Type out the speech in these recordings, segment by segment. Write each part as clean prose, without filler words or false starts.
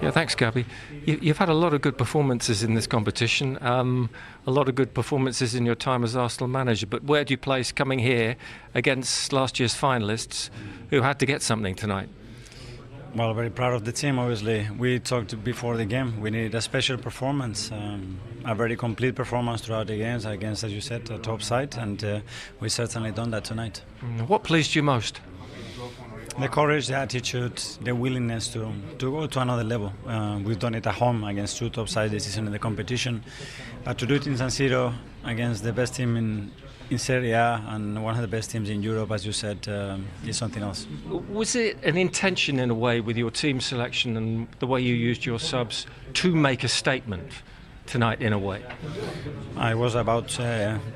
Yeah, thanks, Gabby. You've had a lot of good performances in this competition, a lot of good performances in your time as Arsenal manager, but where do you place coming here against last year's finalists who had to get something tonight? Well, very proud of the team, obviously. We talked before the game. We needed a special performance, a very complete performance throughout the games against, as you said, a top side, and we certainly done that tonight. What pleased you most? The courage, the attitude, the willingness to go to another level. We've done it at home against two top sides this season in the competition, but to do it in San Siro against the best team in Serie A and one of the best teams in Europe, as you said, is something else. Was it an intention in a way with your team selection and the way you used your subs to make a statement tonight in a way? I was about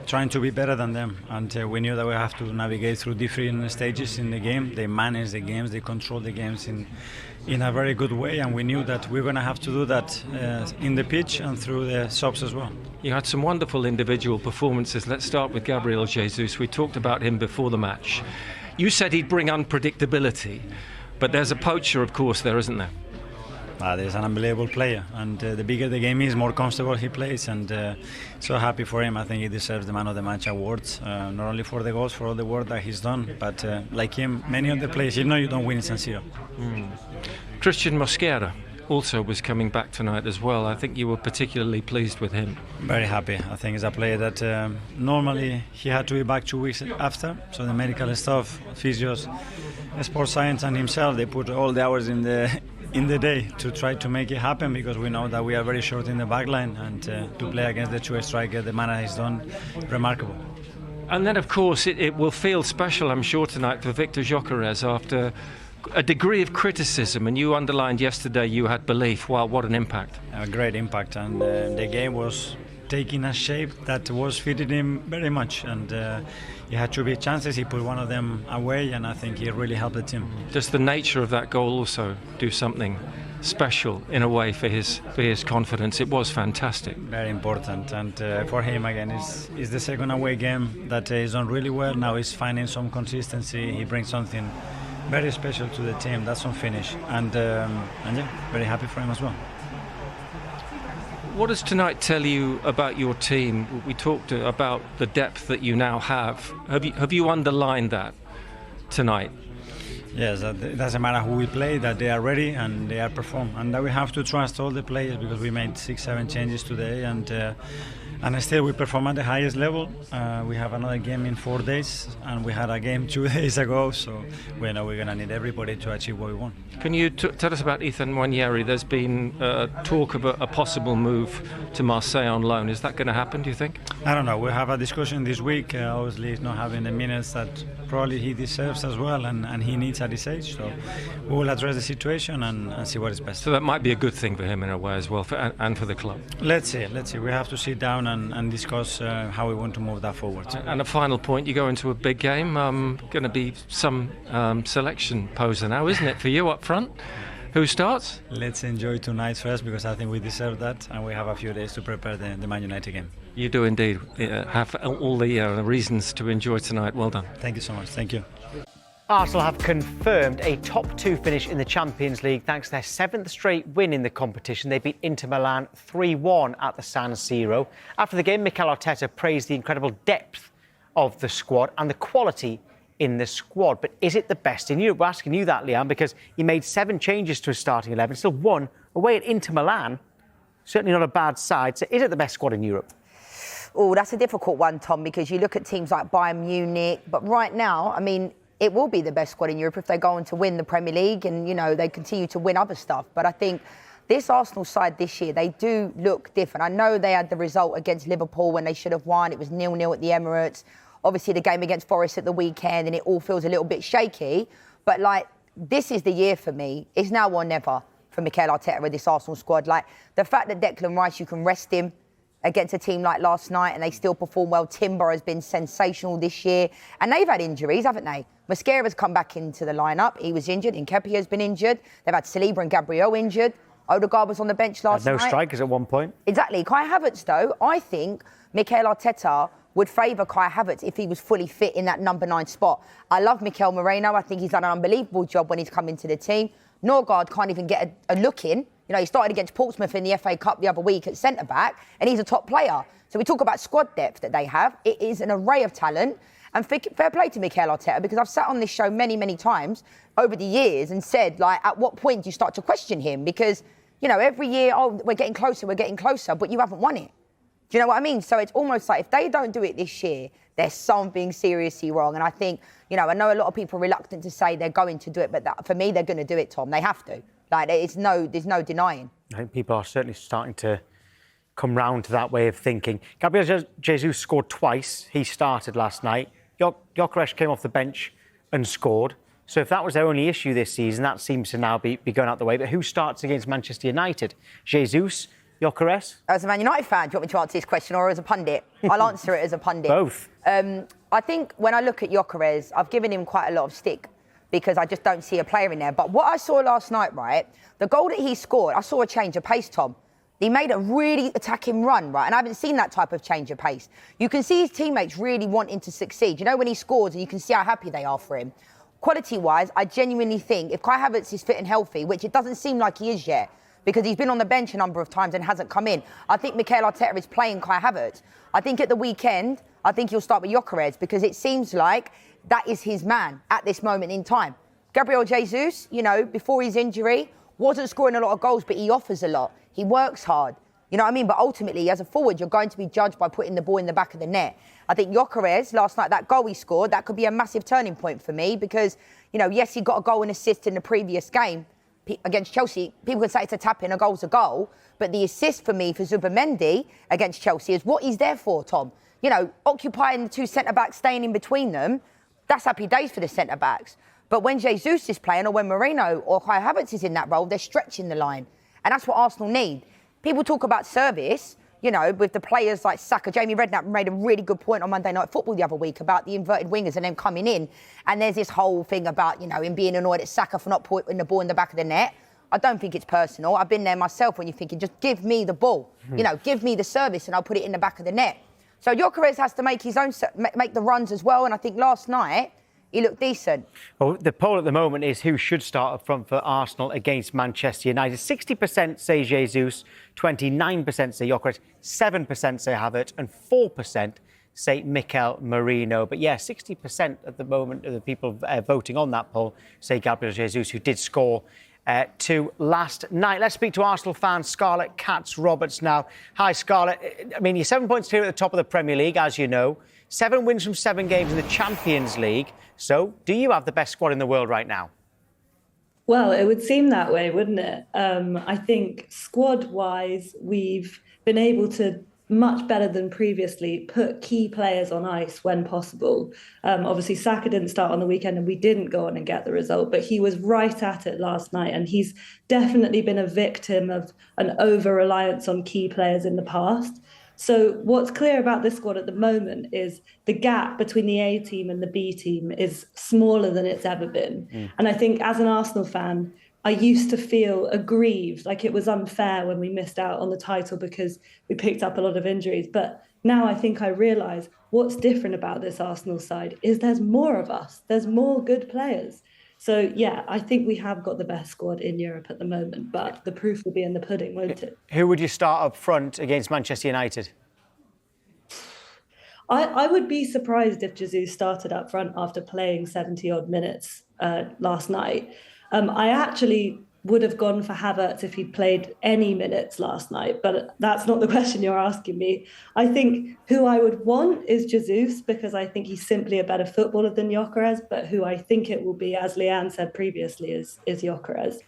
trying to be better than them, and we knew that we have to navigate through different stages in the game. They manage the games, they control the games in a very good way, and we knew that we were going to have to do that in the pitch and through the subs as well. You had some wonderful individual performances. Let's start with Gabriel Jesus. We talked about him before the match. You said he'd bring unpredictability, but there's a poacher, of course, there, isn't there? He's an unbelievable player, and the bigger the game is, more comfortable he plays, and so happy for him. I think he deserves the Man of the Match awards, not only for the goals, for all the work that he's done, but like him, many of the players, you don't win in San Siro. Christian Mosquera also was coming back tonight as well. I think you were particularly pleased with him. Very happy. I think he's a player that normally he had to be back 2 weeks after, so the medical staff, physios, sports science and himself, they put all the hours in the day to try to make it happen, because we know that we are very short in the back line, and to play against the two striker, the manner he's done, remarkable. And then, of course, it will feel special, I'm sure, tonight for Victor Gyokeres after a degree of criticism, and you underlined yesterday you had belief. Wow, what an impact. A great impact, and the game was taking a shape that was fitting him very much, and he had 2 big chances. He put one of them away, and I think he really helped the team. Does the nature of that goal also do something special in a way for his confidence? It was fantastic. Very important, and for him again, it's the second away game that he's done really well. Now he's finding some consistency. He brings something very special to the team. That's on finish, and yeah, very happy for him as well. What does tonight tell you about your team? We talked about the depth that you now have. Have you underlined that tonight? Yes, it doesn't matter who we play, that they are ready and they are perform, and that we have to trust all the players, because we made 6-7 changes today, and still we perform at the highest level. We have another game in 4 days, and we had a game 2 days ago, so we know we're going to need everybody to achieve what we want. Can you tell us about Ethan Nwaneri? There's been talk of a possible move to Marseille on loan. Is that going to happen, do you think? I don't know. We'll have a discussion this week. Obviously, he's not having the minutes that probably he deserves as well, and he needs at this age. So we will address the situation and see what is best. So that might be a good thing for him in a way as well, and for the club. Let's see. We have to sit down and discuss how we want to move that forward. And a final point, you go into a big game, going to be some selection poser now, isn't it, for you up front? Who starts? Let's enjoy tonight first, because I think we deserve that, and we have a few days to prepare the Man United game. You do indeed have all the reasons to enjoy tonight. Well done. Thank you so much. Thank you. Arsenal have confirmed a top 2 finish in the Champions League thanks to their 7th straight win in the competition. They beat Inter Milan 3-1 at the San Siro. After the game, Mikel Arteta praised the incredible depth of the squad and the quality in the squad. But is it the best in Europe? We're asking you that, Liam, because he made 7 changes to his starting 11, still won away at Inter Milan. Certainly not a bad side. So is it the best squad in Europe? Oh, that's a difficult one, Tom, because you look at teams like Bayern Munich. But right now, I mean, it will be the best squad in Europe if they go on to win the Premier League and, they continue to win other stuff. But I think this Arsenal side this year, they do look different. I know they had the result against Liverpool when they should have won. It was 0-0 at the Emirates. Obviously, the game against Forest at the weekend, and it all feels a little bit shaky. But, this is the year for me. It's now or never for Mikel Arteta with this Arsenal squad. The fact that Declan Rice, you can rest him against a team like last night and they still perform well. Timber has been sensational this year. And they've had injuries, haven't they? Mosquera has come back into the lineup. He was injured. Nketiah has been injured. They've had Saliba and Gabriel injured. Odegaard was on the bench last night. No strikers at one point. Exactly. Kai Havertz, though, I think Mikel Arteta would favour Kai Havertz if he was fully fit in that number 9 spot. I love Mikel Moreno. I think he's done an unbelievable job when he's come into the team. Norgard can't even get a look in. You know, he started against Portsmouth in the FA Cup the other week at centre-back, and he's a top player. So we talk about squad depth that they have. It is an array of talent. And fair play to Mikel Arteta, because I've sat on this show many, many times over the years and said, like, at what point do you start to question him? Because, you know, every year, we're getting closer, but you haven't won it. Do you know what I mean? So it's almost like if they don't do it this year, there's something seriously wrong. And I think, you know, I know a lot of people are reluctant to say they're going to do it, but for me, they're going to do it, Tom. They have to. Like, there's no denying. I think people are certainly starting to come round to that way of thinking. Gabriel Jesus scored twice. He started last night. Gyokeres came off the bench and scored. So if that was their only issue this season, that seems to now be going out the way. But who starts against Manchester United? Jesus, Gyokeres? As a Man United fan, do you want me to answer this question, or as a pundit? I'll answer it as a pundit. Both. I think when I look at Gyokeres, I've given him quite a lot of stick because I just don't see a player in there. But what I saw last night, right, the goal that he scored, I saw a change of pace, Tom. He made a really attacking run, right? And I haven't seen that type of change of pace. You can see his teammates really wanting to succeed. You know, when he scores, and you can see how happy they are for him. Quality-wise, I genuinely think if Kai Havertz is fit and healthy, which it doesn't seem like he is yet, because he's been on the bench a number of times and hasn't come in, I think Mikel Arteta is playing Kai Havertz. I think at the weekend, I think he'll start with Gyokeres, because it seems like that is his man at this moment in time. Gabriel Jesus, you know, before his injury, wasn't scoring a lot of goals, but he offers a lot. He works hard. You know what I mean? But ultimately, as a forward, you're going to be judged by putting the ball in the back of the net. I think Gyokeres, last night, that goal he scored, that could be a massive turning point for me because, you know, yes, he got a goal and assist in the previous game against Chelsea. People could say it's a tap-in, a goal's a goal. But the assist for me for Zubimendi against Chelsea is what he's there for, Tom. You know, occupying the two centre-backs, staying in between them, that's happy days for the centre-backs. But when Jesus is playing or when Moreno or Kai Havertz is in that role, they're stretching the line. And that's what Arsenal need. People talk about service, you know, with the players like Saka. Jamie Redknapp made a really good point on Monday Night Football the other week about the inverted wingers and them coming in. And there's this whole thing about, you know, him being annoyed at Saka for not putting the ball in the back of the net. I don't think it's personal. I've been there myself when you're thinking, just give me the ball. You know, give me the service and I'll put it in the back of the net. So Gyokeres has to make his own, make the runs as well. And I think last night, he looked decent. Well, the poll at the moment is who should start up front for Arsenal against Manchester United. 60% say Jesus, 29% say Gyokeres, 7% say Havertz, and 4% say Mikel Merino. But yeah, 60% at the moment of the people voting on that poll say Gabriel Jesus, who did score two last night. Let's speak to Arsenal fan Scarlett Katz-Roberts now. Hi, Scarlett. I mean, you're 7 points clear at the top of the Premier League, as you know. 7 wins from 7 games in the Champions League. So, do you have the best squad in the world right now? Well, it would seem that way, wouldn't it? I think squad-wise, we've been able to, much better than previously, put key players on ice when possible. Obviously, Saka didn't start on the weekend and we didn't go on and get the result, but he was right at it last night. And he's definitely been a victim of an over-reliance on key players in the past. So what's clear about this squad at the moment is the gap between the A team and the B team is smaller than it's ever been. And I think as an Arsenal fan, I used to feel aggrieved, like it was unfair when we missed out on the title because we picked up a lot of injuries. But now I think I realise what's different about this Arsenal side is there's more of us. There's more good players. So, yeah, I think we have got the best squad in Europe at the moment, but the proof will be in the pudding, won't it? Who would you start up front against Manchester United? I would be surprised if Jesus started up front after playing 70-odd minutes last night. I actually would have gone for Havertz if he'd played any minutes last night, but that's not the question you're asking me. I think who I would want is Jesus because I think he's simply a better footballer than Gyokeres, but who I think it will be, as Leanne said previously, is Gyokeres.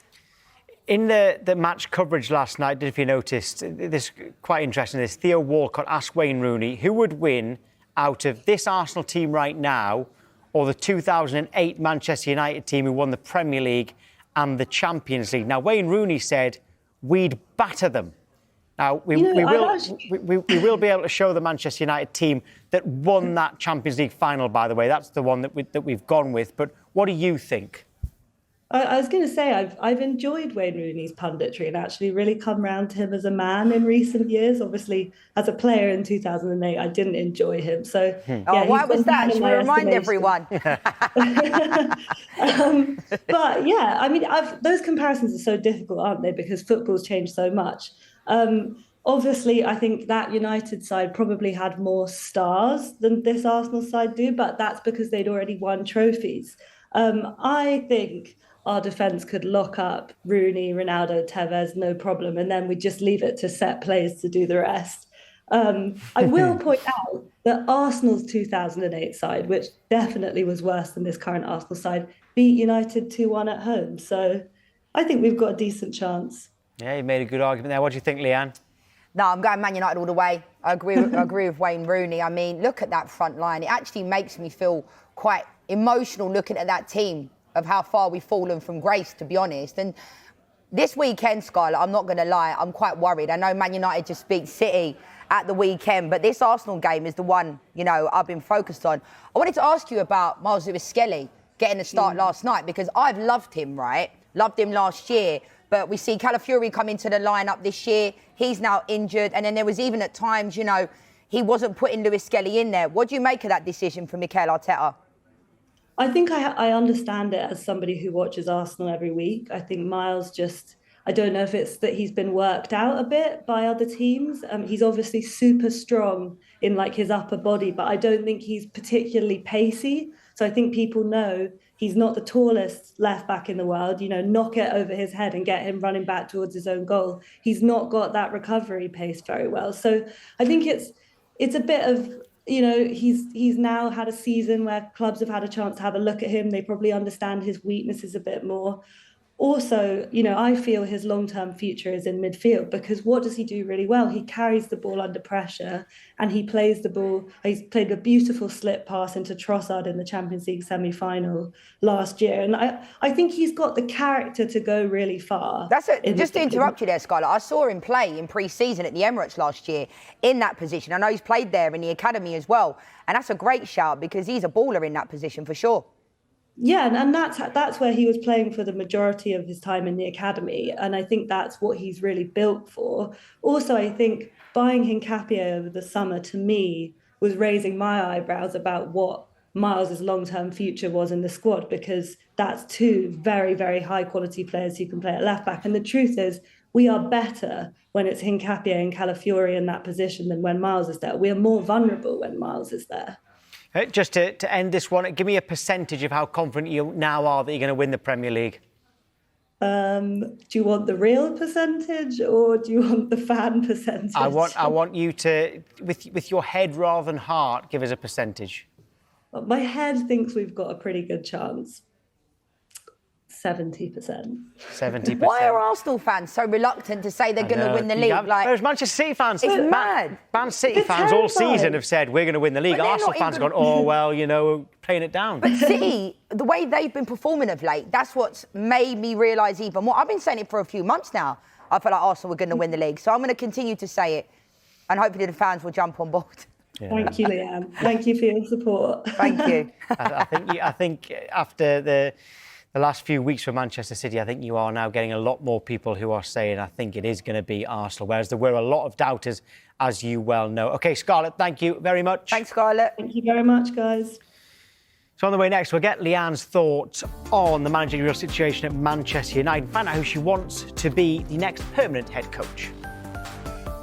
In the match coverage last night, if you noticed, this quite interesting, this Theo Walcott asked Wayne Rooney who would win out of this Arsenal team right now or the 2008 Manchester United team who won the Premier League and the Champions League. Now, Wayne Rooney said, we'd batter them. Now, we will be able to show the Manchester United team that won that Champions League final, by the way. That's the one that we've gone with. But what do you think? I was going to say I've enjoyed Wayne Rooney's punditry and actually really come round to him as a man in recent years. Obviously, as a player in 2008, I didn't enjoy him. So, yeah, why was that? Should we remind everyone? But yeah, I mean, those comparisons are so difficult, aren't they? Because football's changed so much. Obviously, I think that United side probably had more stars than this Arsenal side do, but that's because they'd already won trophies. I think our defence could lock up Rooney, Ronaldo, Tevez, no problem, and then we just leave it to set plays to do the rest. I will point out that Arsenal's 2008 side, which definitely was worse than this current Arsenal side, beat United 2-1 at home. So I think we've got a decent chance. Yeah, you made a good argument there. What do you think, Leanne? No, I'm going Man United all the way. I agree with Wayne Rooney. I mean, look at that front line. It actually makes me feel quite emotional looking at that team, of how far we've fallen from grace, to be honest. And this weekend, Scarlett, I'm not going to lie, I'm quite worried. I know Man United just beat City at the weekend, but this Arsenal game is the one, I've been focused on. I wanted to ask you about Miles Lewis-Skelly getting a start last night, because I've loved him, right? Loved him last year, but we see Calafiori come into the lineup this year. He's now injured, and then there was even at times, he wasn't putting Lewis-Skelly in there. What do you make of that decision from Mikel Arteta? I think I understand it as somebody who watches Arsenal every week. I think Miles I don't know if it's that he's been worked out a bit by other teams. He's obviously super strong in like his upper body, but I don't think he's particularly pacey. So I think people know he's not the tallest left back in the world. Knock it over his head and get him running back towards his own goal. He's not got that recovery pace very well. So I think it's a bit of, he's now had a season where clubs have had a chance to have a look at him. They probably understand his weaknesses a bit more. Also, I feel his long-term future is in midfield, because what does he do really well? He carries the ball under pressure and he plays the ball. He's played a beautiful slip pass into Trossard in the Champions League semi-final last year. And I think he's got the character to go really far. That's it. Just to interrupt you there, Skylar, I saw him play in pre-season at the Emirates last year in that position. I know he's played there in the academy as well. And that's a great shout, because he's a baller in that position for sure. Yeah, and that's where he was playing for the majority of his time in the academy, and I think that's what he's really built for. Also, I think buying Hincapié over the summer, to me, was raising my eyebrows about what Miles' long-term future was in the squad, because that's two very, very high-quality players who can play at left-back. And the truth is, we are better when it's Hincapié and Calafiori in that position than when Miles is there. We are more vulnerable when Miles is there. Just to end this one, give me a percentage of how confident you now are that you're going to win the Premier League. Do you want the real percentage or do you want the fan percentage? I want you to, with your head rather than heart, give us a percentage. My head thinks we've got a pretty good chance. 70%. 70%. Why are Arsenal fans so reluctant to say they're going to win the league? There's Manchester City fans. It's mad. Man City fans all season have said we're going to win the league. Arsenal fans have gone, playing it down. But City, the way they've been performing of late, that's what's made me realise even more. I've been saying it for a few months now. I feel like Arsenal were going to win the league. So I'm going to continue to say it, and hopefully the fans will jump on board. Yeah. Thank you, Leanne. Thank you for your support. Thank you. I think after the last few weeks for Manchester City, I think you are now getting a lot more people who are saying, I think it is going to be Arsenal, whereas there were a lot of doubters, as you well know. OK, Scarlett, thank you very much. Thanks, Scarlett. Thank you very much, guys. So on the way next, we'll get Leanne's thoughts on the managerial situation at Manchester United and find out who she wants to be the next permanent head coach.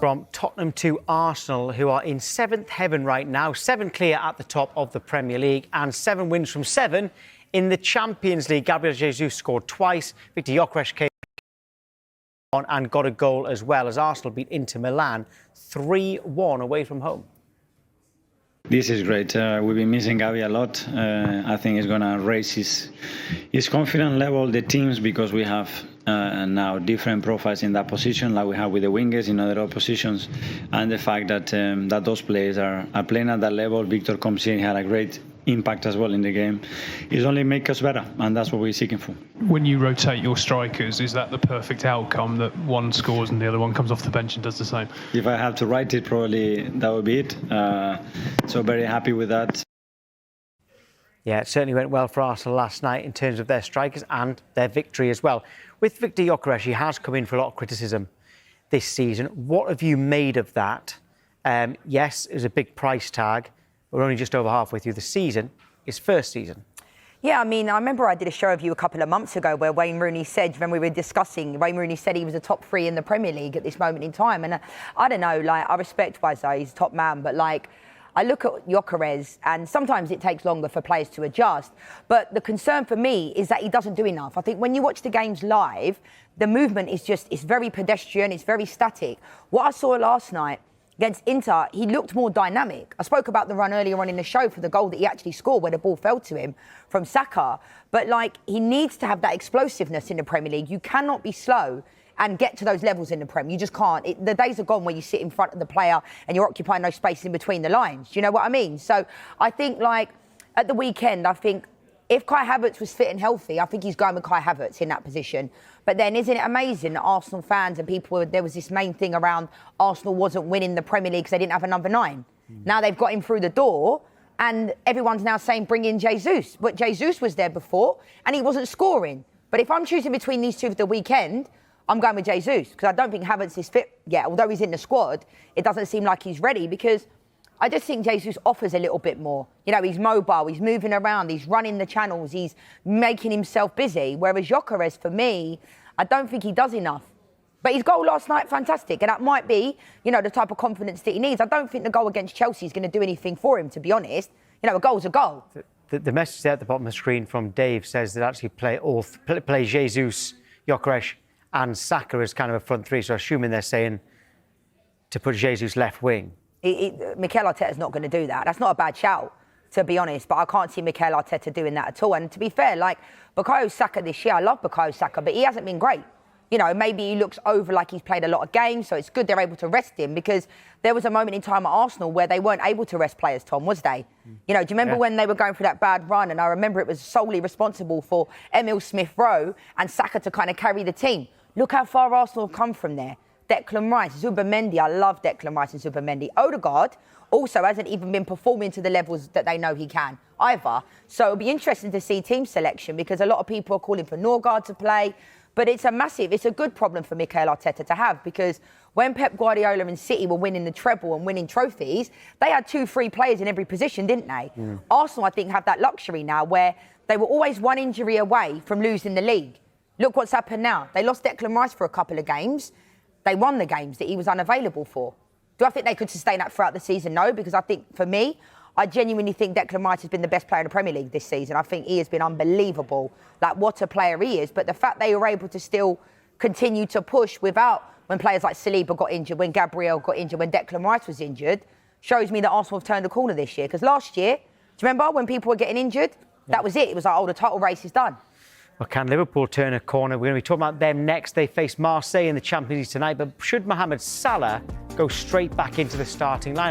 From Tottenham to Arsenal, who are in seventh heaven right now, 7 clear at the top of the Premier League and 7 wins from 7 in the Champions League. Gabriel Jesus scored twice. Victor Gyokeres came on and got a goal as well, as Arsenal beat Inter Milan 3-1 away from home. This is great. We've been missing Gavi a lot. I think he's going to raise his confidence level, the teams, because we have now different profiles in that position, like we have with the wingers in other positions. And the fact that that those players are playing at that level. Victor comes in, he had a great impact as well in the game. It's only make us better, and that's what we're seeking for. When you rotate your strikers, is that the perfect outcome, that one scores and the other one comes off the bench and does the same? If I have to write it, probably that would be it. So very happy with that. Yeah, it certainly went well for Arsenal last night in terms of their strikers and their victory as well. With Victor Gyokeres, he has come in for a lot of criticism this season. What have you made of that? Yes, it was a big price tag. We're only just over halfway through the season. His first season. Yeah, I mean, I remember I did a show of you a couple of months ago where Wayne Rooney said, when we were discussing, Wayne Rooney said he was a top 3 in the Premier League at this moment in time. And I don't know, like, I respect Wazza, he's a top man, but like, I look at Gyokeres and sometimes it takes longer for players to adjust. But the concern for me is that he doesn't do enough. I think when you watch the games live, the movement is just, it's very pedestrian, it's very static. What I saw last night against Inter, he looked more dynamic. I spoke about the run earlier on in the show for the goal that he actually scored where the ball fell to him from Saka. But like, he needs to have that explosiveness in the Premier League. You cannot be slow and get to those levels in the Prem. You just can't. The days are gone where you sit in front of the player and you're occupying no space in between the lines. Do you know what I mean? So I think, like, at the weekend, I think if Kai Havertz was fit and healthy, I think he's going with Kai Havertz in that position. But then isn't it amazing that Arsenal fans and people, there was this main thing around Arsenal wasn't winning the Premier League because they didn't have a number 9. Now they've got him through the door and everyone's now saying bring in Jesus. But Jesus was there before and he wasn't scoring. But if I'm choosing between these two for the weekend, I'm going with Jesus because I don't think Havertz is fit yet. Although he's in the squad, it doesn't seem like he's ready because I just think Jesus offers a little bit more. You know, he's mobile, he's moving around, he's running the channels, he's making himself busy. Whereas Gyokeres, for me, I don't think he does enough. But his goal last night, fantastic. And that might be, you know, the type of confidence that he needs. I don't think the goal against Chelsea is going to do anything for him, to be honest. You know, a goal's a goal. The message there at the bottom of the screen from Dave says that actually play Jesus, Gyokeres and Saka as kind of a front 3. So assuming they're saying to put Jesus left wing. Mikel Arteta's not going to do that. That's not a bad shout, to be honest. But I can't see Mikel Arteta doing that at all. And to be fair, like, Bukayo Saka this year, I love Bukayo Saka, but he hasn't been great. You know, maybe he looks over like he's played a lot of games, so it's good they're able to rest him because there was a moment in time at Arsenal where they weren't able to rest players, Tom, was they? You know, do you remember when they were going through that bad run? And I remember it was solely responsible for Emil Smith-Rowe and Saka to kind of carry the team. Look how far Arsenal have come from there. Declan Rice, Zubimendi, I love Declan Rice and Zubimendi. Odegaard also hasn't even been performing to the levels that they know he can either. So it'll be interesting to see team selection because a lot of people are calling for Norgard to play. But it's a good problem for Mikel Arteta to have because when Pep Guardiola and City were winning the treble and winning trophies, they had 2-3 players in every position, didn't they? Arsenal, I think, have that luxury now where they were always one injury away from losing the league. Look what's happened now. They lost Declan Rice for a couple of games. They won the games that he was unavailable for. Do I think they could sustain that throughout the season? No, because I think, for me, I genuinely think Declan Rice has been the best player in the Premier League this season. I think he has been unbelievable. Like, what a player he is. But the fact they were able to still continue to push without, when players like Saliba got injured, when Gabriel got injured, when Declan Rice was injured, shows me that Arsenal have turned the corner this year. Because last year, do you remember when people were getting injured? That was it. It was like, oh, the title race is done. Well, can Liverpool turn a corner? We're going to be talking about them next. They face Marseille in the Champions League tonight. But should Mohamed Salah go straight back into the starting line?